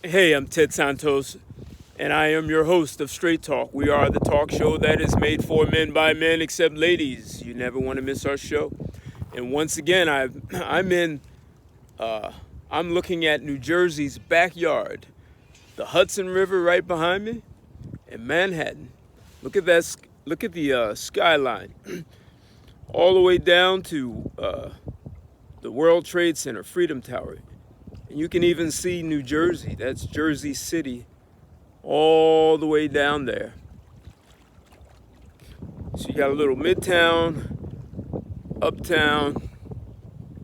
Hey, I'm Ted Santos, and I am your host of Straight Talk. We are the talk show that is made for men by men, except ladies. You never want to miss our show. And once again, I'm in. I'm looking at New Jersey's backyard, the Hudson River right behind me, and Manhattan. Look at that. Look at the skyline, all the way down to the World Trade Center, Freedom Tower. And you can even see New Jersey. That's Jersey City, all the way down there. So you got a little Midtown, Uptown.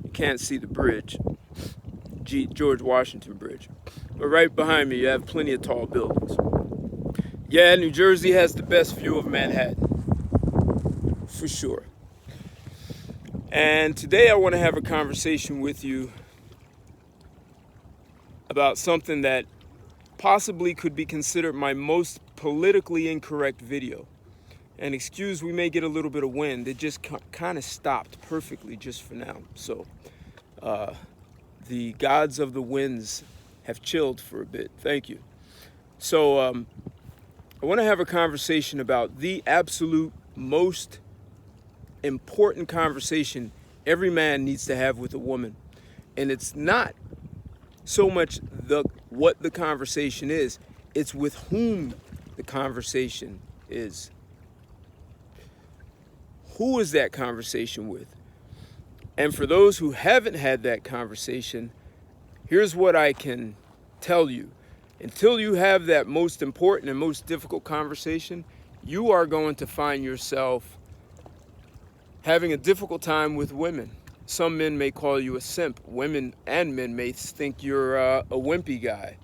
You can't see the bridge, George Washington Bridge. But right behind me, you have plenty of tall buildings. Yeah, New Jersey has the best view of Manhattan, for sure. And today I want to have a conversation with you about something that possibly could be considered my most politically incorrect video. And excuse, we may get a little bit of wind. It just kind of stopped perfectly just for now. So the gods of the winds have chilled for a bit. Thank you. So I want to have a conversation about the absolute most important conversation every man needs to have with a woman. And it's not so much what the conversation is, it's with whom the conversation is. Who is that conversation with? And for those who haven't had that conversation, here's what I can tell you. Until you have that most important and most difficult conversation, you are going to find yourself having a difficult time with women. Some men may call you a simp. Women and men may think you're a wimpy guy.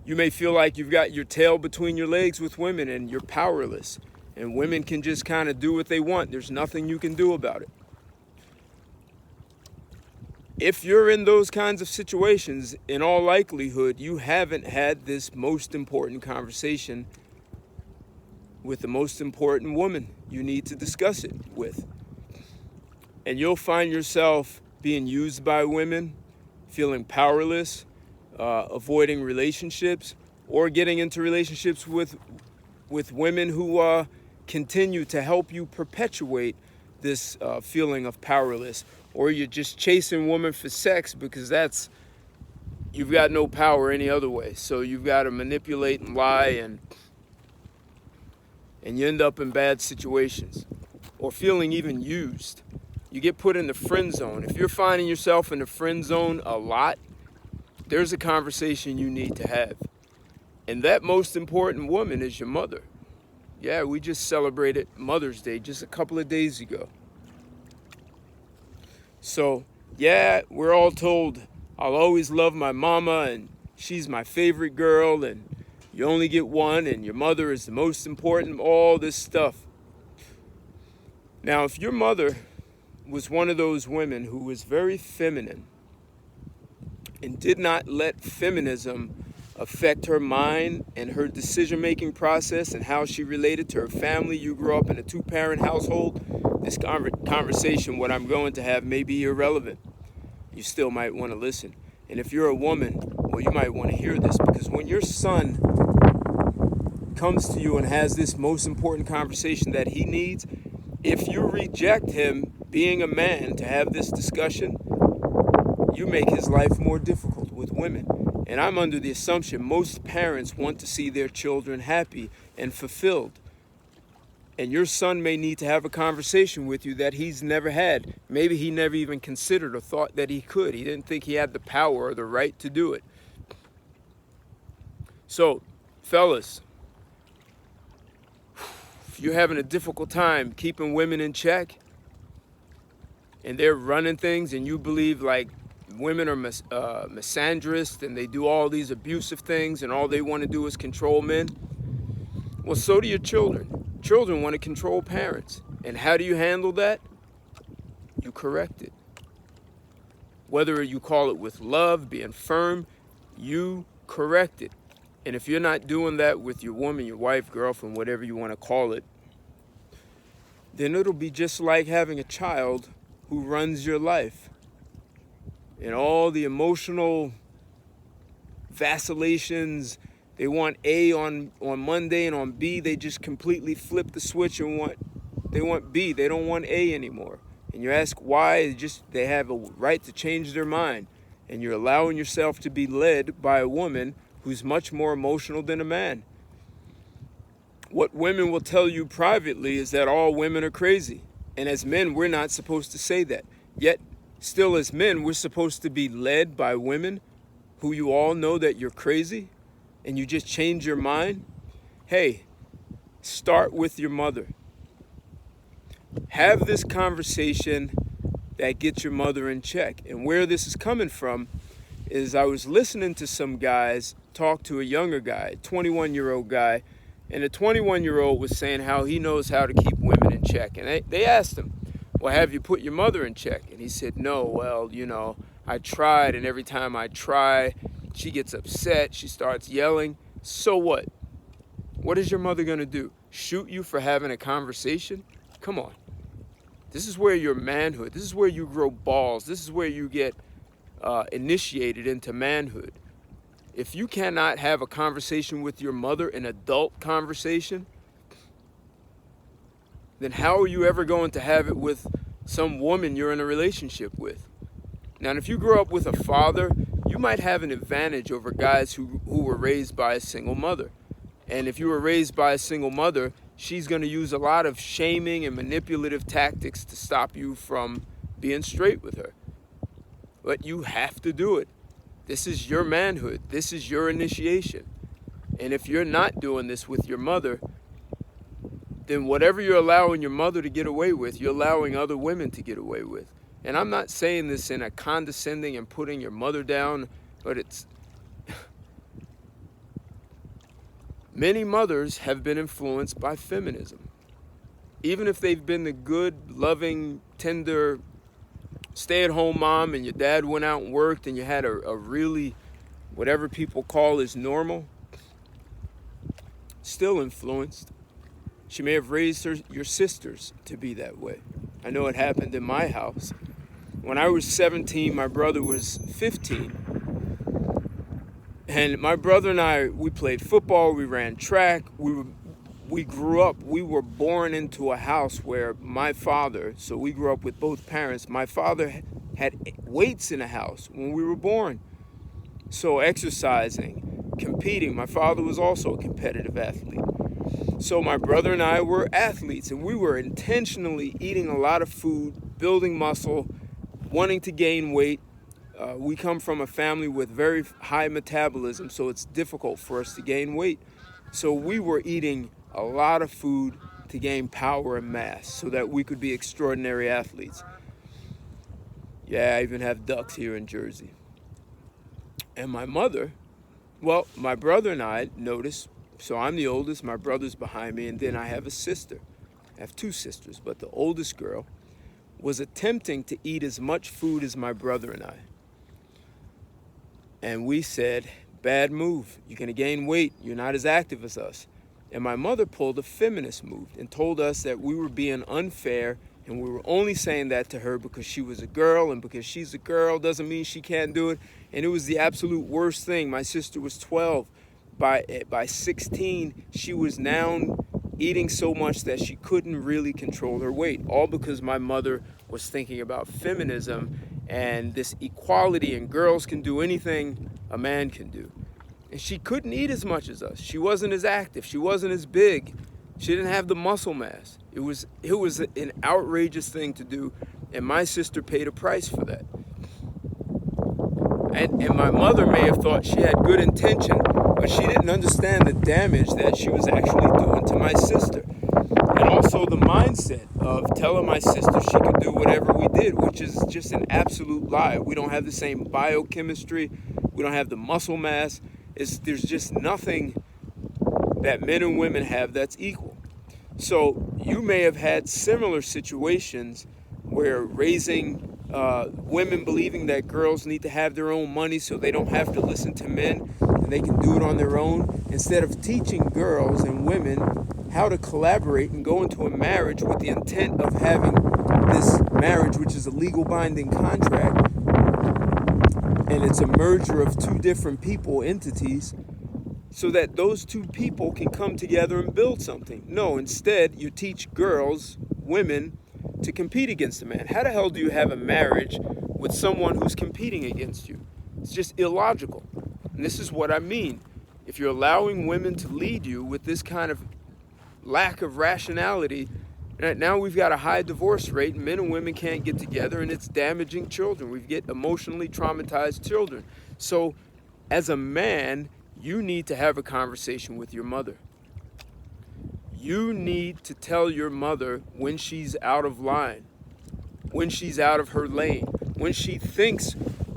You may feel like you've got your tail between your legs with women and you're powerless. And women can just kind of do what they want. There's nothing you can do about it. If you're in those kinds of situations, in all likelihood, you haven't had this most important conversation with the most important woman you need to discuss it with. And you'll find yourself being used by women, feeling powerless, avoiding relationships, or getting into relationships with women who continue to help you perpetuate this feeling of powerless. Or you're just chasing women for sex because you've got no power any other way. So you've got to manipulate and lie, and you end up in bad situations or feeling even used. You get put in the friend zone. If you're finding yourself in the friend zone a lot, there's a conversation you need to have. And that most important woman is your mother. Yeah, we just celebrated Mother's Day just a couple of days ago. So, yeah, we're all told, I'll always love my mama, and she's my favorite girl, and you only get one, and your mother is the most important, all this stuff. Now, if your mother was one of those women who was very feminine and did not let feminism affect her mind and her decision-making process and how she related to her family, you grew up in a two-parent household, this conversation, what I'm going to have, may be irrelevant. You still might want to listen. And if you're a woman, well, you might want to hear this, because when your son comes to you and has this most important conversation that he needs, if you reject him being a man to have this discussion, you make his life more difficult with women. And I'm under the assumption most parents want to see their children happy and fulfilled. And your son may need to have a conversation with you that he's never had. Maybe he never even considered or thought that he could. He didn't think he had the power or the right to do it. So, fellas, if you're having a difficult time keeping women in check and they're running things and you believe like women are misandrist and they do all these abusive things and all they want to do is control men, well, so do your children. Children want to control parents. And how do you handle that? You correct it. Whether you call it with love, being firm, you correct it. And if you're not doing that with your woman, your wife, girlfriend, whatever you want to call it, then it'll be just like having a child who runs your life. And all the emotional vacillations. They want A on Monday, and on B they just completely flip the switch and they want B. They don't want A anymore. And you ask why, they have a right to change their mind. And you're allowing yourself to be led by a woman who's much more emotional than a man. What women will tell you privately is that all women are crazy. And as men, we're not supposed to say that. Yet, still as men, we're supposed to be led by women who you all know that you're crazy, and you just change your mind. Hey, start with your mother. Have this conversation that gets your mother in check. And where this is coming from is I was listening to some guys talk to a younger guy, 21-year-old guy, and the 21-year-old was saying how he knows how to keep women in check. And they asked him, well, have you put your mother in check? And he said, no, well, I tried, and every time I try, she gets upset, she starts yelling. So what? What is your mother gonna do? Shoot you for having a conversation? Come on. This is where your manhood, this is where you grow balls, this is where you get initiated into manhood. If you cannot have a conversation with your mother, an adult conversation, then how are you ever going to have it with some woman you're in a relationship with? Now, if you grow up with a father, you might have an advantage over guys who were raised by a single mother. And if you were raised by a single mother, she's going to use a lot of shaming and manipulative tactics to stop you from being straight with her. But you have to do it. This is your manhood. This is your initiation. And if you're not doing this with your mother, then whatever you're allowing your mother to get away with, you're allowing other women to get away with. And I'm not saying this in a condescending and putting your mother down, but it's... Many mothers have been influenced by feminism. Even if they've been the good, loving, tender, stay-at-home mom, and your dad went out and worked, and you had a really, whatever people call is normal, still influenced. She may have raised your sisters to be that way. I know it happened in my house. When I was 17, my brother was 15. And my brother and I, we played football, we ran track, we grew up, we were born into a house where my father, so we grew up with both parents, my father had weights in the house when we were born. So exercising, competing, my father was also a competitive athlete. So my brother and I were athletes, and we were intentionally eating a lot of food, building muscle, wanting to gain weight. We come from a family with very high metabolism, so it's difficult for us to gain weight. So we were eating a lot of food to gain power and mass so that we could be extraordinary athletes. Yeah, I even have ducks here in Jersey. And my mother, well, my brother and I noticed, so I'm the oldest, my brother's behind me, and then I have a sister. I have two sisters, but the oldest girl was attempting to eat as much food as my brother and I. And we said, bad move. You're going to gain weight. You're not as active as us. And my mother pulled a feminist move and told us that we were being unfair, and we were only saying that to her because she was a girl, and because she's a girl doesn't mean she can't do it. And it was the absolute worst thing. My sister was 12. By 16, she was now eating so much that she couldn't really control her weight, all because my mother was thinking about feminism and this equality, and girls can do anything a man can do. And she couldn't eat as much as us. She wasn't as active. She wasn't as big. She didn't have the muscle mass. It was an outrageous thing to do, and my sister paid a price for that. And my mother may have thought she had good intention, but she didn't understand the damage that she was actually doing to my sister. And also the mindset of telling my sister she could do whatever we did, which is just an absolute lie. We don't have the same biochemistry. We don't have the muscle mass. There's just nothing that men and women have that's equal. So you may have had similar situations where raising women believing that girls need to have their own money so they don't have to listen to men and they can do it on their own, instead of teaching girls and women how to collaborate and go into a marriage with the intent of having this marriage, which is a legal binding contract. and it's a merger of two different people, entities, so that those two people can come together and build something. No, instead, you teach girls, women, to compete against a man. How the hell do you have a marriage with someone who's competing against you? It's just illogical. And this is what I mean. If you're allowing women to lead you with this kind of lack of rationality, now we've got a high divorce rate, and men and women can't get together, and it's damaging children. We get emotionally traumatized children. So as a man, you need to have a conversation with your mother. You need to tell your mother when she's out of line, when she's out of her lane, when she thinks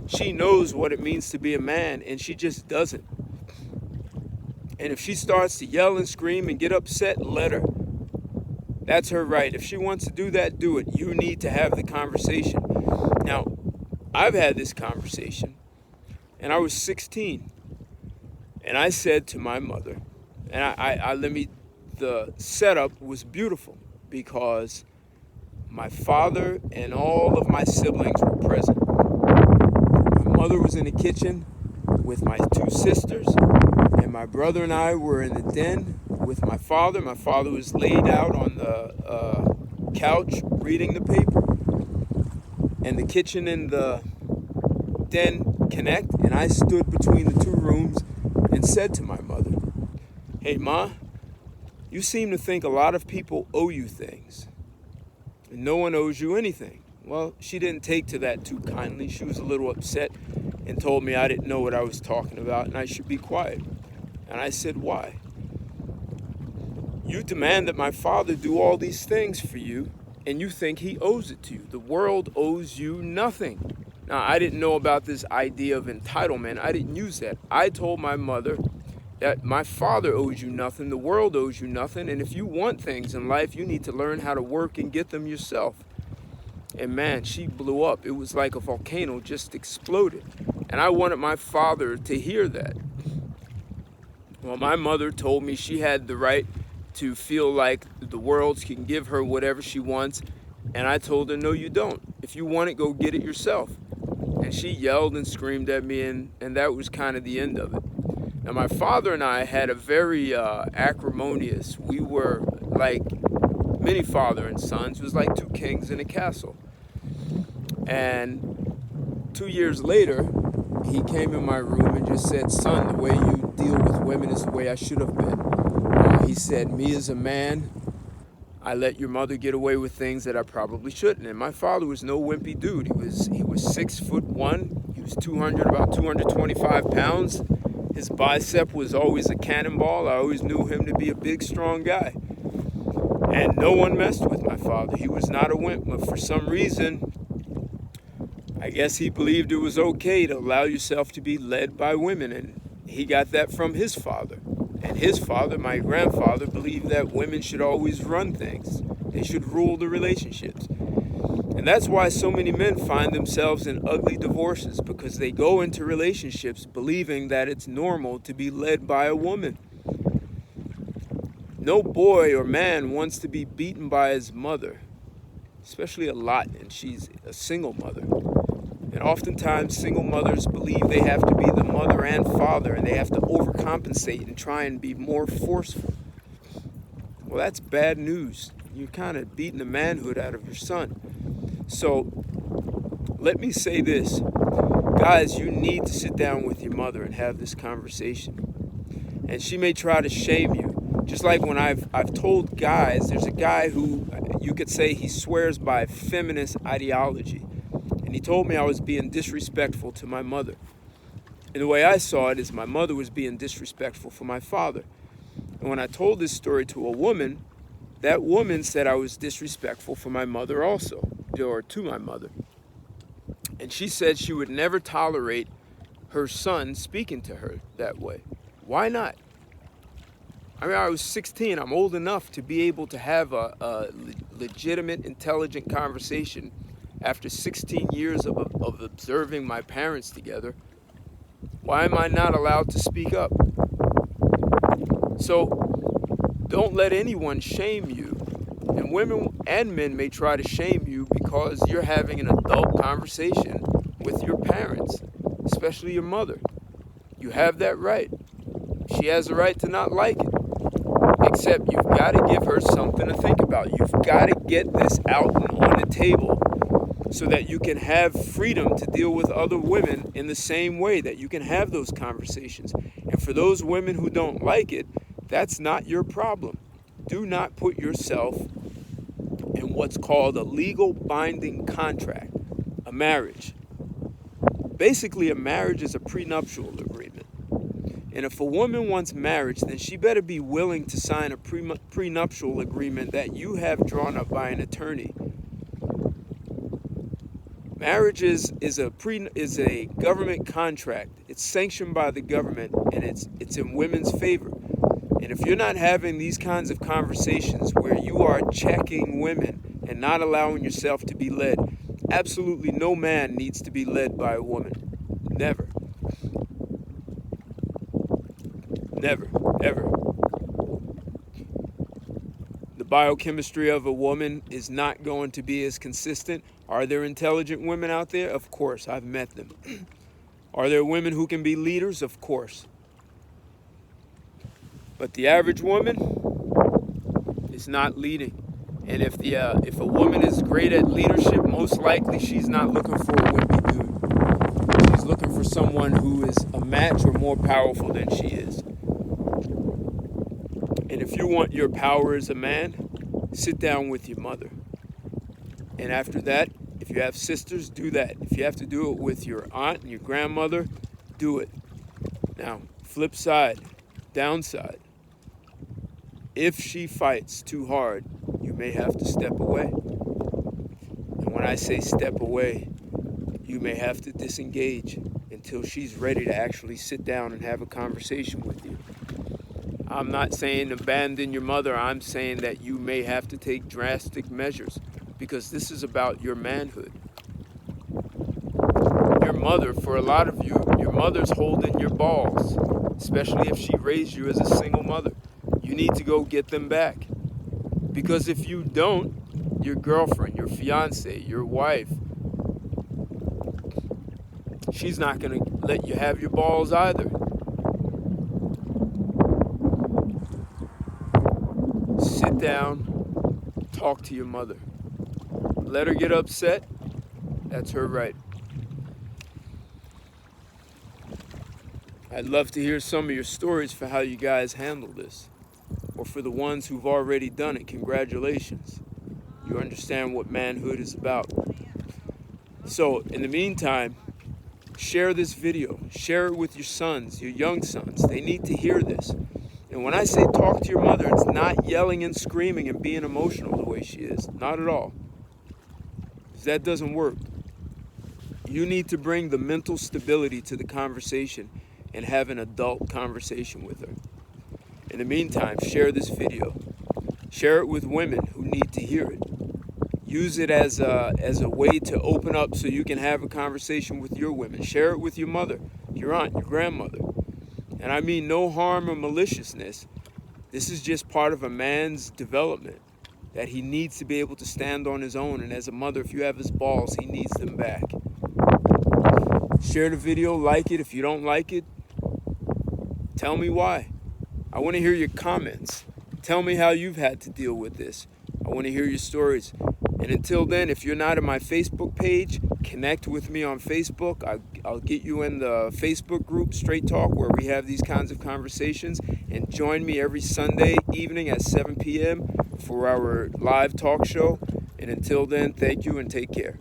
she knows what it means to be a man and she just doesn't. And if she starts to yell and scream and get upset, let her. That's her right. If she wants to do that, do it. You need to have the conversation. Now, I've had this conversation, and I was 16. And I said to my mother, and the setup was beautiful because my father and all of my siblings were present. My mother was in the kitchen with my two sisters, and my brother and I were in the den with my father. My father was laid out on the couch reading the paper, and the kitchen and the den connect, and I stood between the two rooms and said to my mother, "Hey, Ma, you seem to think a lot of people owe you things, and no one owes you anything." Well, she didn't take to that too kindly. She was a little upset and told me I didn't know what I was talking about and I should be quiet. And I said, "Why? You demand that my father do all these things for you, and you think he owes it to you. The world owes you nothing." Now, I didn't know about this idea of entitlement. I didn't use that. I told my mother that my father owes you nothing, the world owes you nothing, and if you want things in life, you need to learn how to work and get them yourself. And man, she blew up. It was like a volcano just exploded. And I wanted my father to hear that. Well, my mother told me she had the right to feel like the world can give her whatever she wants. And I told her, "No, you don't. If you want it, go get it yourself." And she yelled and screamed at me, and that was kind of the end of it. Now, my father and I had a very acrimonious, we were like many father and sons. It was like two kings in a castle. And 2 years later, he came in my room and just said, "Son, the way you deal with women is the way I should have been." He said, "Me as a man, I let your mother get away with things that I probably shouldn't." And my father was no wimpy dude. He was 6'1". He was about 225 pounds. His bicep was always a cannonball. I always knew him to be a big, strong guy. And no one messed with my father. He was not a wimp, but for some reason, I guess he believed it was okay to allow yourself to be led by women. And he got that from his father. And his father, my grandfather, believed that women should always run things. They should rule the relationships. And that's why so many men find themselves in ugly divorces, because they go into relationships believing that it's normal to be led by a woman. No boy or man wants to be beaten by his mother, especially a lot, and she's a single mother. And oftentimes single mothers believe they have to be the mother and father, and they have to overcompensate and try and be more forceful. Well, that's bad news. You're kind of beating the manhood out of your son. So let me say this. Guys, you need to sit down with your mother and have this conversation. And she may try to shame you. Just like when I've told guys, there's a guy who you could say he swears by feminist ideology. And he told me I was being disrespectful to my mother. And the way I saw it is my mother was being disrespectful for my father. And when I told this story to a woman, that woman said I was disrespectful for my mother also, or to my mother. And she said she would never tolerate her son speaking to her that way. Why not? I mean, I was 16. I'm old enough to be able to have a legitimate, intelligent conversation after 16 years of observing my parents together. Why am I not allowed to speak up? So don't let anyone shame you. And women and men may try to shame you because you're having an adult conversation with your parents. especially your mother. You have that right. She has the right to not like it. Except you've got to give her something to think about. You've got to get this out and on the table so that you can have freedom to deal with other women in the same way, that you can have those conversations. And for those women who don't like it, that's not your problem. Do not put yourself in what's called a legal binding contract, a marriage. Basically, a marriage is a prenuptial agreement. And if a woman wants marriage, then she better be willing to sign a prenuptial agreement that you have drawn up by an attorney. Marriage is a government contract. It's sanctioned by the government, and it's in women's favor. And if you're not having these kinds of conversations where you are checking women and not allowing yourself to be led, absolutely no man needs to be led by a woman. Never. Never, ever. The biochemistry of a woman is not going to be as consistent. Are there intelligent women out there? Of course, I've met them. Are there women who can be leaders? Of course. But the average woman is not leading. And if a woman is great at leadership, most likely she's not looking for a wimpy dude. She's looking for someone who is a match or more powerful than she is. And if you want your power as a man, sit down with your mother. And after that, if you have sisters, do that. If you have to do it with your aunt and your grandmother, do it. Now, flip side, downside. If she fights too hard, you may have to step away. And when I say step away, you may have to disengage until she's ready to actually sit down and have a conversation with you. I'm not saying abandon your mother. I'm saying that you may have to take drastic measures because this is about your manhood. Your mother, for a lot of you, your mother's holding your balls, especially if she raised you as a single mother. You need to go get them back. Because if you don't, your girlfriend, your fiance, your wife, she's not going to let you have your balls either. Sit down, talk to your mother. Let her get upset, that's her right. I'd love to hear some of your stories for how you guys handle this. Or for the ones who've already done it, congratulations. You understand what manhood is about. So, in the meantime, share this video. Share it with your sons, your young sons. They need to hear this. And when I say talk to your mother, it's not yelling and screaming and being emotional the way she is. Not at all. Because that doesn't work. You need to bring the mental stability to the conversation and have an adult conversation with her. In the meantime, share this video. Share it with women who need to hear it. Use it as a way to open up so you can have a conversation with your women. Share it with your mother, your aunt, your grandmother. And I mean no harm or maliciousness. This is just part of a man's development, that he needs to be able to stand on his own. And as a mother, if you have his balls, he needs them back. Share the video, like it. If you don't like it, tell me why. I want to hear your comments. Tell me how you've had to deal with this. I want to hear your stories. And until then, if you're not on my Facebook page, connect with me on Facebook. I'll get you in the Facebook group, Straight Talk, where we have these kinds of conversations. And join me every Sunday evening at 7 p.m. for our live talk show. And until then, thank you and take care.